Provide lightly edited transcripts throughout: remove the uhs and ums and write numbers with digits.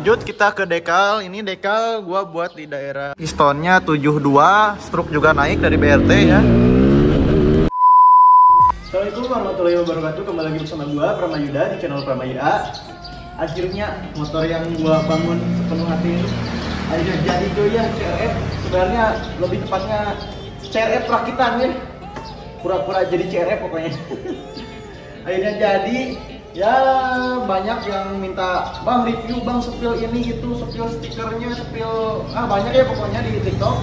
Lanjut kita ke dekal. Ini dekal gua buat di daerah pistonnya 72, stroke juga naik dari BRT ya. Assalamualaikum warahmatullahi wabarakatuh. Kembali lagi bersama gua Pramayuda di channel Pramayuda. Akhirnya motor yang gua bangun sepenuh hati ini akhirnya jadi tuh ya, CRF. Sebenarnya lebih tepatnya CRF rakitan ya. Pura-pura jadi CRF pokoknya. Akhirnya jadi. Ya banyak yang minta, bang review bang sepil ini itu, sepil stikernya, sepil banyak ya pokoknya di TikTok.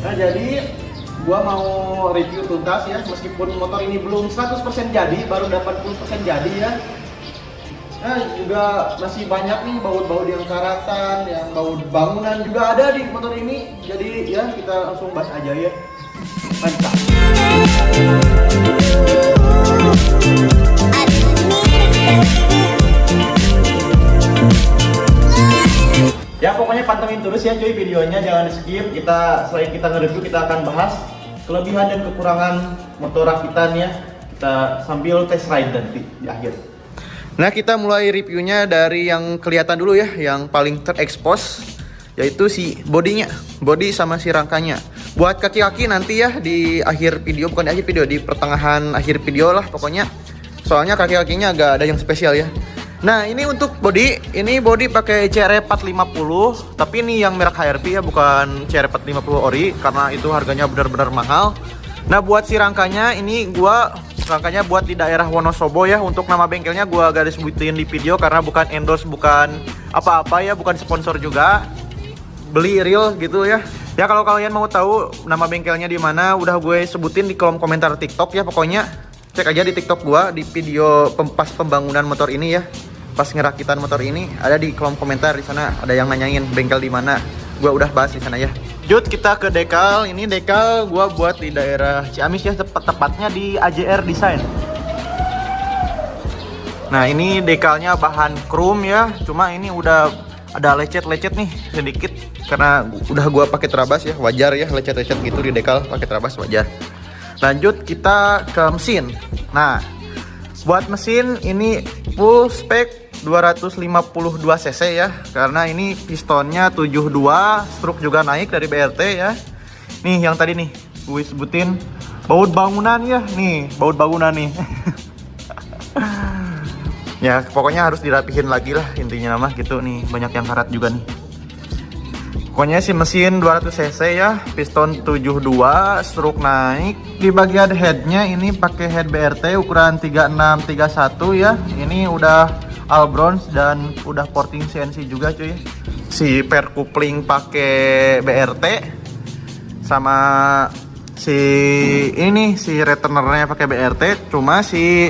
Nah jadi gua mau review tuntas ya, meskipun motor ini belum 100% jadi, baru 80% jadi ya. Nah juga masih banyak nih baut-baut yang karatan, yang baut bangunan juga ada di motor ini. Jadi ya kita langsung bahas aja ya. Mantap. Ya pokoknya pantengin terus ya cuy videonya, jangan di skip. Selain kita nge-review, kita akan bahas kelebihan dan kekurangan motor rakitan ya. Kita sambil test ride nanti di akhir. Nah kita mulai reviewnya dari yang kelihatan dulu ya, yang paling terekspos, yaitu si bodinya, body sama si rangkanya. Buat kaki-kaki nanti ya di akhir video, bukan di akhir video, di pertengahan akhir video lah pokoknya. Soalnya kaki-kakinya agak ada yang spesial ya. Nah ini untuk body, ini body pakai CR 450, tapi ini yang merek HRP ya, bukan CR 450 ori, karena itu harganya benar-benar mahal. Nah buat si rangkanya, ini rangkanya buat di daerah Wonosobo ya. Untuk nama bengkelnya gua garis sebutin di video karena bukan endorse, bukan apa-apa ya, bukan sponsor juga. Beli real gitu ya. Ya kalau kalian mau tahu nama bengkelnya di mana, udah gue sebutin di kolom komentar TikTok ya pokoknya. Cek aja di TikTok gua di video pas pembangunan motor ini ya. Pas ngerakitan motor ini ada di kolom komentar, di sana ada yang nanyain bengkel di mana. Gua udah bahas di sana ya. Lanjut kita ke dekal. Ini dekal gua buat di daerah Ciamis ya, tepatnya di AJR Design. Nah, ini dekalnya bahan chrome ya. Cuma ini udah ada lecet-lecet nih sedikit karena udah gua pakai terabas ya. Wajar ya lecet-lecet gitu di dekal, pakai terabas wajar. Lanjut kita ke mesin. Nah, buat mesin ini full spek 252 cc ya, karena ini pistonnya 72, stroke juga naik dari BRT ya. Nih yang tadi nih gue sebutin baut bangunan ya, nih baut bangunan nih. Ya pokoknya harus dirapihin lagi lah intinya mah gitu nih, banyak yang karat juga nih. Pokoknya si mesin 200 cc ya, piston 72, stroke naik. Di bagian headnya ini pakai head BRT ukuran 3631 ya. Ini udah all bronze dan udah porting CNC juga cuy. Si pair coupling pakai BRT sama si returnernya pakai BRT. Cuma si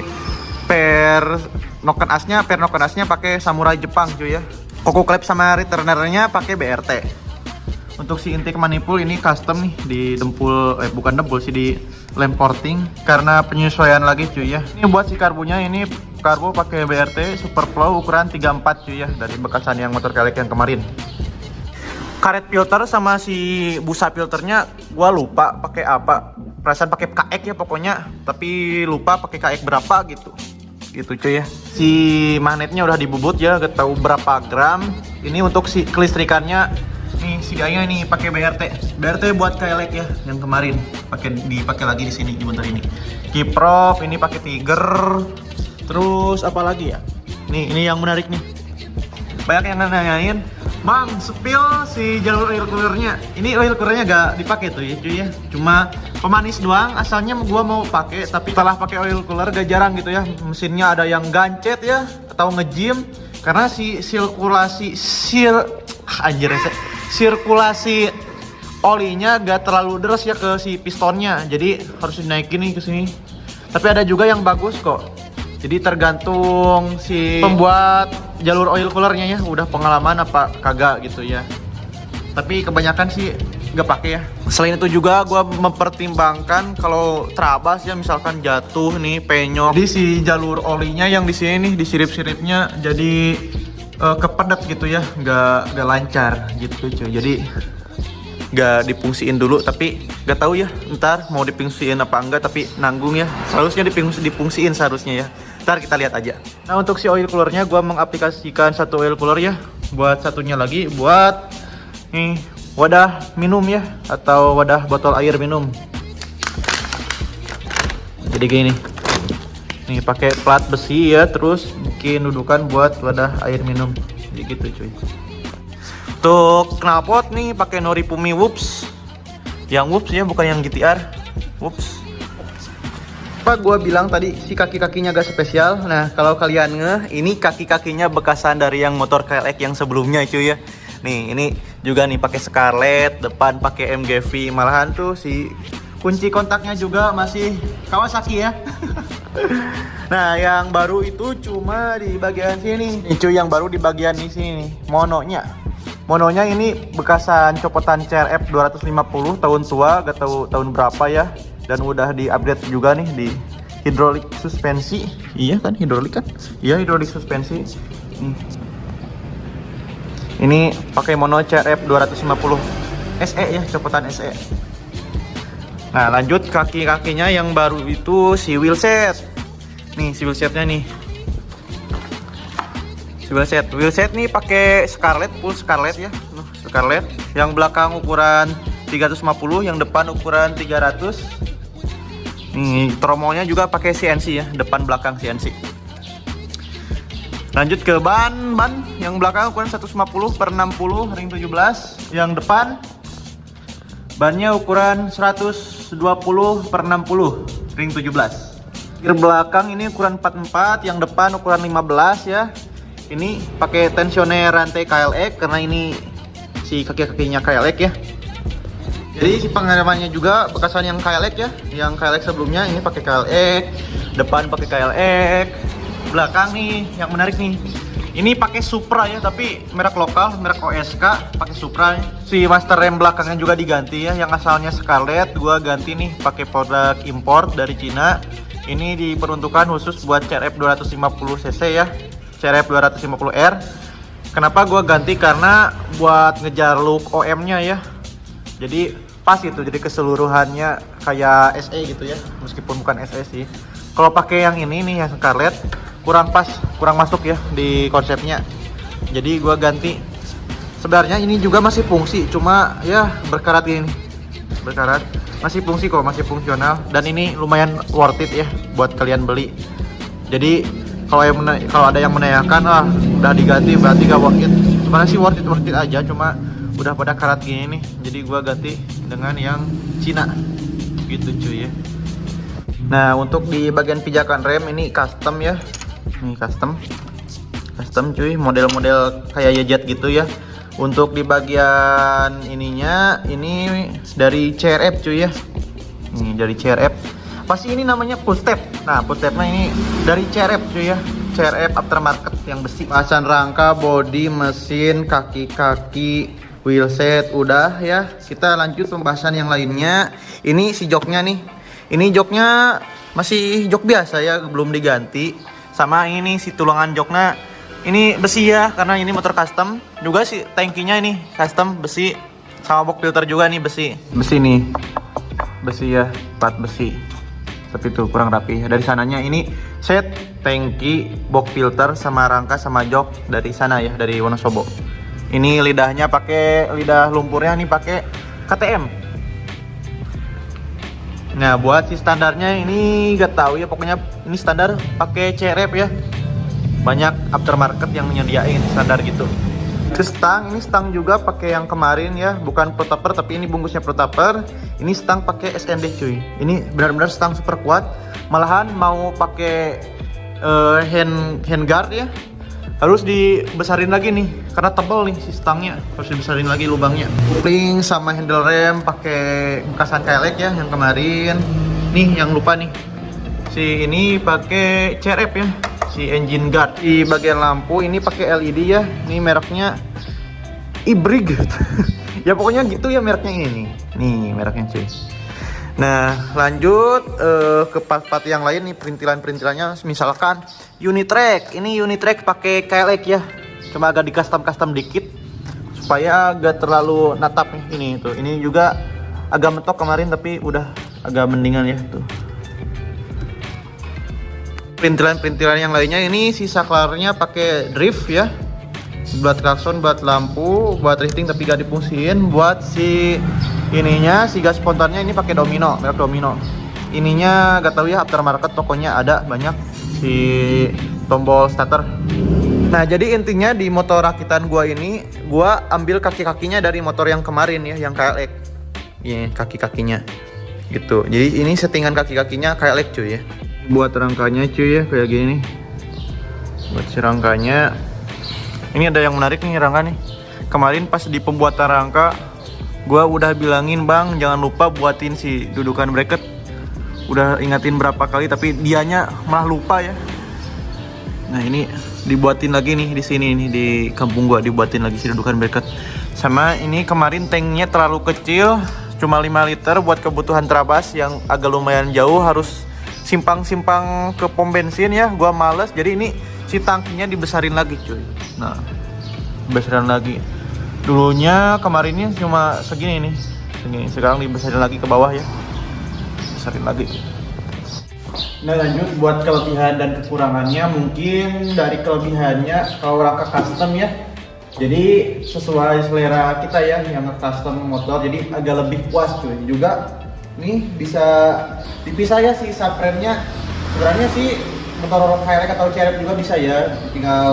pair noken asnya pakai samurai Jepang cuy ya. Koko klep sama returnernya pakai BRT. Untuk si intake manifold ini custom nih, di dempul, bukan dempul sih, di lem porting karena penyesuaian lagi cuy ya. Ini buat si karbunya, ini karbu pakai BRT Superflow ukuran 34 cuy ya, dari bekasan yang motor kelek yang kemarin. Karet filter sama si busa filternya gua lupa pakai apa. Perasaan pakai KX ya pokoknya, tapi lupa pakai KX berapa gitu. Gitu cuy ya. Si magnetnya udah dibubut ya, gak tahu berapa gram. Ini untuk si kelistrikannya nih, siganya ini pakai BRT buat kelek ya, yang kemarin dipakai lagi di sini di motor ini. Kiprop ini pakai Tiger. Terus apa lagi ya? Nih ini yang menarik nih. Banyak yang nanyain, "Bang, sepil si jalur oil coolernya." Ini oil coolernya gak dipakai tuh ya cuy ya. Cuma pemanis doang, asalnya gua mau pakai, tapi setelah pakai oil cooler gak jarang gitu ya. Mesinnya ada yang gancet ya atau nge-gym karena si sirkulasi olinya gak terlalu deras ya ke si pistonnya, jadi harus dinaikin nih ke sini. Tapi ada juga yang bagus kok, jadi tergantung si pembuat jalur oil coolernya ya, udah pengalaman apa kagak gitu ya. Tapi kebanyakan sih gak pakai ya. Selain itu juga gue mempertimbangkan kalau terabas ya, misalkan jatuh nih penyok di si jalur olinya yang di sini nih, di sirip-siripnya jadi kepedet gitu ya, nggak lancar gitu cuy. Jadi nggak dipungsiin dulu, tapi nggak tahu ya ntar mau dipungsiin apa enggak, tapi nanggung ya. Seharusnya dipungsiin seharusnya ya. Ntar kita lihat aja. Nah untuk si oil coolernya gue mengaplikasikan satu oil cooler ya. buat satunya lagi buat nih wadah minum ya, atau wadah botol air minum. Jadi gini nih, pakai plat besi ya, terus bikin dudukan buat wadah air minum. Jadi gitu cuy. Untuk knalpot nih pakai Norifumi Whoops. Yang Whoops ya, bukan yang GTR. Whoops. Apa gua bilang tadi si kaki-kakinya agak spesial. Nah, kalau kalian ngeh, ini kaki-kakinya bekasan dari yang motor KLX yang sebelumnya cuy ya. Nih, ini juga nih pakai Scarlett, depan pakai MGV. Malahan tuh si kunci kontaknya juga masih Kawasaki ya. Nah, yang baru itu cuma di bagian sini. Ini cuy, yang baru di bagian di sini nih, mononya. Mononya ini bekasan copotan CRF 250 tahun tua, gak tahu tahun berapa ya. Dan udah di-upgrade juga nih di hidrolik suspensi. Iya kan, hidrolik kan? Iya, hidrolik suspensi. Ini pakai mono CRF 250 SE ya, copotan SE. Nah, lanjut kaki-kakinya yang baru itu si wheelset. Nih, si wheelsetnya nih. Si wheelset nih pakai Scarlett, full Scarlett ya. Scarlett. Yang belakang ukuran 350, yang depan ukuran 300. Nih, tromolnya juga pakai CNC ya, depan belakang CNC. Lanjut ke ban yang belakang ukuran 150/60 ring 17. Yang depan bannya ukuran 120/60 ring 17. Gear belakang ini ukuran 44, yang depan ukuran 15 ya. Ini pakai tensioner rantai KLX karena ini si kaki-kakinya KLX ya. Jadi si pengeremannya juga bekasan yang KLX ya. Yang KLX sebelumnya ini pakai KLX, depan pakai KLX. Belakang nih yang menarik nih. Ini pakai Supra ya, tapi merek lokal, merek OSK, pakai Supra. Si master rem belakangnya juga diganti ya, yang asalnya Scarlett gua ganti nih pakai produk import dari Cina. Ini diperuntukkan khusus buat CRF 250 cc ya, CRF 250R. Kenapa gua ganti? Karena buat ngejar look OM-nya ya. Jadi pas itu, jadi keseluruhannya kayak SE gitu ya, meskipun bukan SE sih. Kalau pakai yang ini nih, yang Scarlett, kurang pas, kurang masuk ya di konsepnya. Jadi gua ganti. Sebenarnya ini juga masih fungsi, cuma ya berkarat gini. Berkarat. Masih fungsi kok, masih fungsional, dan ini lumayan worth it ya buat kalian beli. Jadi kalau ada yang menanyakan, udah diganti berarti gak worth it. Sebenarnya sih worth it aja, cuma udah pada karat gini nih. Jadi gua ganti dengan yang Cina. Gitu cuy ya. Nah, untuk di bagian pijakan rem ini custom ya. Ini custom cuy, model-model kayak Yejet gitu ya. Untuk di bagian ininya, ini dari CRF cuy ya. Ini dari CRF. Pasti ini namanya full step. Nah, full stepnya ini dari CRF cuy ya. CRF aftermarket yang besi. Pasang rangka, bodi, mesin, kaki-kaki, wheelset udah ya. Kita lanjut pembahasan yang lainnya. Ini si joknya nih. Ini joknya masih jok biasa ya, belum diganti. Sama ini si tulangan joknya ini besi ya, karena ini motor custom. Juga si tangkinya ini custom besi. Sama box filter juga nih besi. Besi nih. Besi ya, plat besi. Tapi tuh kurang rapi. Dari sananya ini set tangki, box filter sama rangka sama jok dari sana ya, dari Wonosobo. Ini lidahnya pakai lidah lumpurnya nih pakai KTM. Nah, buat si standarnya ini gak tahu ya, pokoknya ini standar pakai CRF ya. Banyak aftermarket yang nyediain standar gitu. Ke stang, ini stang juga pakai yang kemarin ya, bukan protopper tapi ini bungkusnya protopper. Ini stang pakai SND cuy. Ini benar-benar stang super kuat. Malahan mau pakai handguard ya, harus dibesarin lagi nih karena tebal nih si stangnya, harus dibesarin lagi lubangnya. Kupling sama handle rem pakai bekasan KLX ya yang kemarin. Nih yang lupa nih, si ini pakai CRF ya, si engine guard. Di bagian lampu ini pakai LED ya, ini mereknya Ibrig. Ya pokoknya gitu ya mereknya ini nih mereknya cuy. Nah, lanjut ke part-part yang lain nih, perintilan-perintilannya. Misalkan Unitrack, ini Unitrack pakai KLX ya, cuma agak di custom dikit supaya agak terlalu natap nih. Ini tuh, ini juga agak mentok kemarin tapi udah agak mendingan ya tuh. Perintilan-perintilan yang lainnya ini si saklarnya pakai drift ya. buat klakson, buat lampu, buat drifting tapi gak difungsiin. Buat si ininya, si gas spontannya ini pakai Domino, merek Domino. Ininya gak tahu ya, aftermarket tokonya ada banyak si tombol starter. Nah, jadi intinya di motor rakitan gua ini, gua ambil kaki-kakinya dari motor yang kemarin ya, yang KLX. Ini kaki-kakinya. Gitu. Jadi ini settingan kaki-kakinya KLX cuy ya. Buat rangkanya cuy ya, kayak gini. Buat si rangkanya. Ini ada yang menarik nih rangka nih. Kemarin pas di pembuatan rangka, gua udah bilangin bang, jangan lupa buatin si dudukan bracket. Udah ingatin berapa kali, tapi dianya malah lupa ya. Nah ini dibuatin lagi nih di sini nih di kampung gua, dibuatin lagi si dudukan bracket. Sama ini kemarin tanknya terlalu kecil, cuma 5 liter buat kebutuhan Trabas yang agak lumayan jauh, harus simpang-simpang ke pom bensin ya. Gua males, jadi ini si tangkinya dibesarin lagi cuy. Nah, dibesarin lagi. Dulunya kemarinnya cuma segini nih, segini. Sekarang dibesarin lagi ke bawah ya, besarin lagi. Nah lanjut buat kelebihan dan kekurangannya. Mungkin dari kelebihannya kalau rangka custom ya, jadi sesuai selera kita ya yang custom motor, jadi agak lebih puas cuy. Juga nih bisa dipisah ya si subframe-nya. Sebenarnya sih motor KLX atau CRF juga bisa ya, tinggal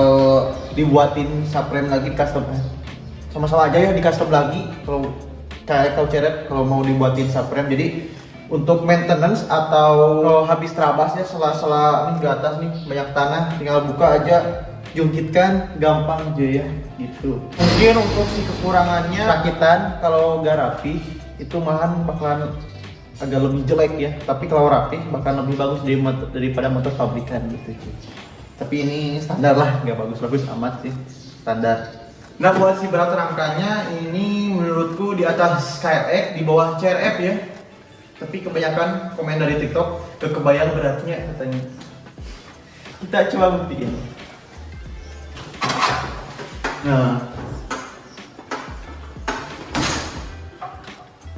dibuatin subframe lagi custom. Sama-sama aja ya di custom lagi kalau KLX atau CRF kalau mau dibuatin subframe. Jadi untuk maintenance atau kalau habis Trabas ya, sela-sela ini ke atas nih banyak tanah, tinggal buka aja, jungkitkan, gampang aja ya gitu. Mungkin untuk si kekurangannya rakitan kalau nggak rapi itu malahan bakalan agak lebih jelek ya, tapi kalau rapi bakal lebih bagus daripada motor pabrikan gitu. Tapi ini standar lah, nggak bagus-bagus amat sih, standar. Nah buat si berat rangkanya ini menurutku di atas KLX, di bawah CRF ya. Tapi kebanyakan komen dari TikTok kebayang beratnya katanya. Kita coba buktiin. Nah,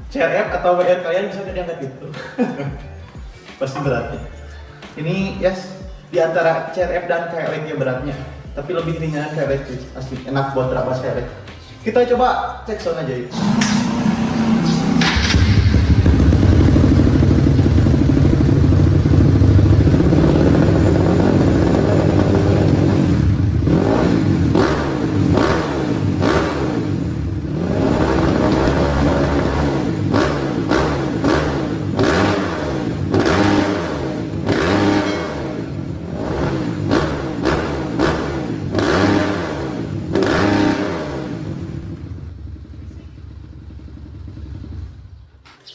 CRF atau WR kalian bisa diangkat gitu. Pasti beratnya. Ini yes, di antara CRF dan KLX ya beratnya, tapi lebih ringan KLX sih. Asli enak buat Trabas KLX. Kita coba cek sound aja yuk.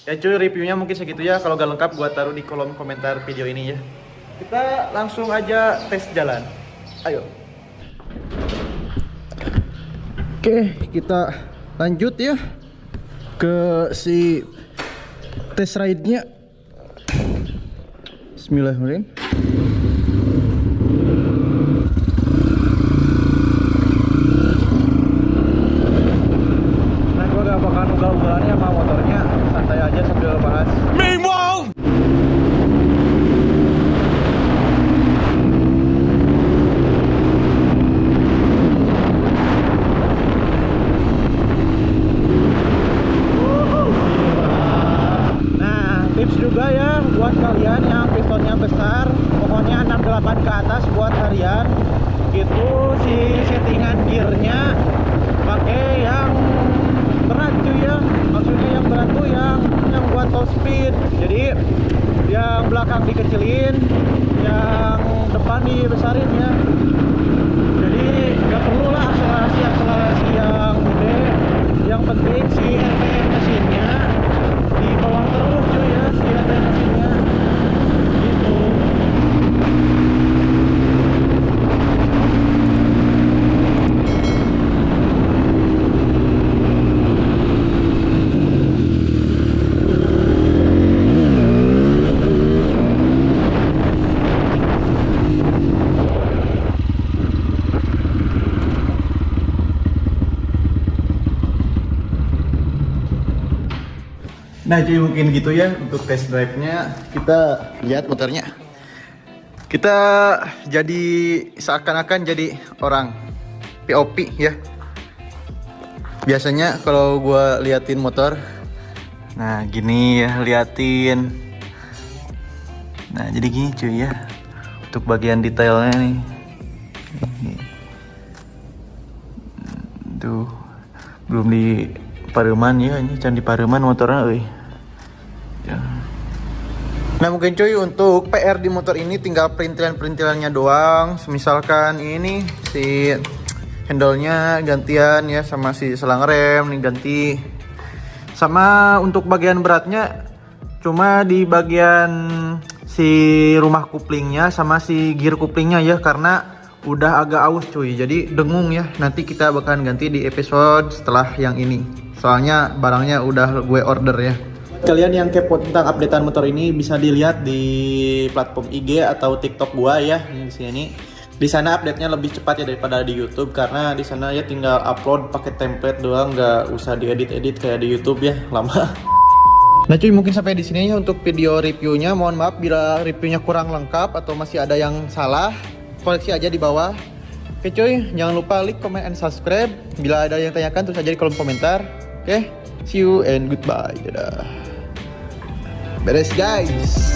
Ya cuy, reviewnya mungkin segitu ya. Kalau gak lengkap gua taruh di kolom komentar video ini ya. Kita langsung aja tes jalan. Ayo. Oke, kita lanjut ya ke si tes ride-nya. Bismillahirrahmanirrahim. Nah, gua gak bakalan ugal-ugalannya sama motornya. Santai aja sambil bahas. Meanwhile. Nah, tips juga ya buat kalian yang pistonnya besar, pokoknya 68 ke atas buat harian. Itu si settingan gearnya pakai yang berat cuy ya. Maksudnya yang berat tuh yang buat top speed. Jadi yang belakang dikecilin, yang depan dibesarin ya. Jadi nggak perlu lah akselerasi yang gede. Yang penting si RPM mesinnya di bawah terus cuy ya, si RPM mesinnya gitu. Nah jadi mungkin gitu ya untuk test drive-nya. Kita lihat motornya. Kita jadi seakan-akan jadi orang. POP ya. Biasanya kalau gua liatin motor, nah gini ya liatin. Nah jadi gini cuy ya, untuk bagian detailnya nih. Tuh belum di pareman ya, ini can di pareman motornya euy. Ya. Nah mungkin cuy untuk PR di motor ini tinggal perintilan-perintilannya doang. Misalkan ini si handle-nya gantian ya, sama si selang rem nih ganti. Sama untuk bagian beratnya cuma di bagian si rumah kuplingnya sama si gear kuplingnya ya, karena udah agak aus cuy, jadi dengung ya. Nanti kita bakalan ganti di episode setelah yang ini, soalnya barangnya udah gue order ya. Kalian yang kepo tentang updatean motor ini bisa dilihat di platform IG atau TikTok gua ya, di sini. Di sana update-nya lebih cepat ya daripada di YouTube, karena di sana ya tinggal upload pakai template doang, nggak usah diedit-edit kayak di YouTube ya, lama. Nah cuy, mungkin sampai di sini ya untuk video reviewnya. Mohon maaf bila reviewnya kurang lengkap atau masih ada yang salah, koreksi aja di bawah. Oke cuy, jangan lupa like, comment, and subscribe. Bila ada yang tanyakan tulis aja di kolom komentar. Oke, see you and goodbye. Dadah. Beres guys.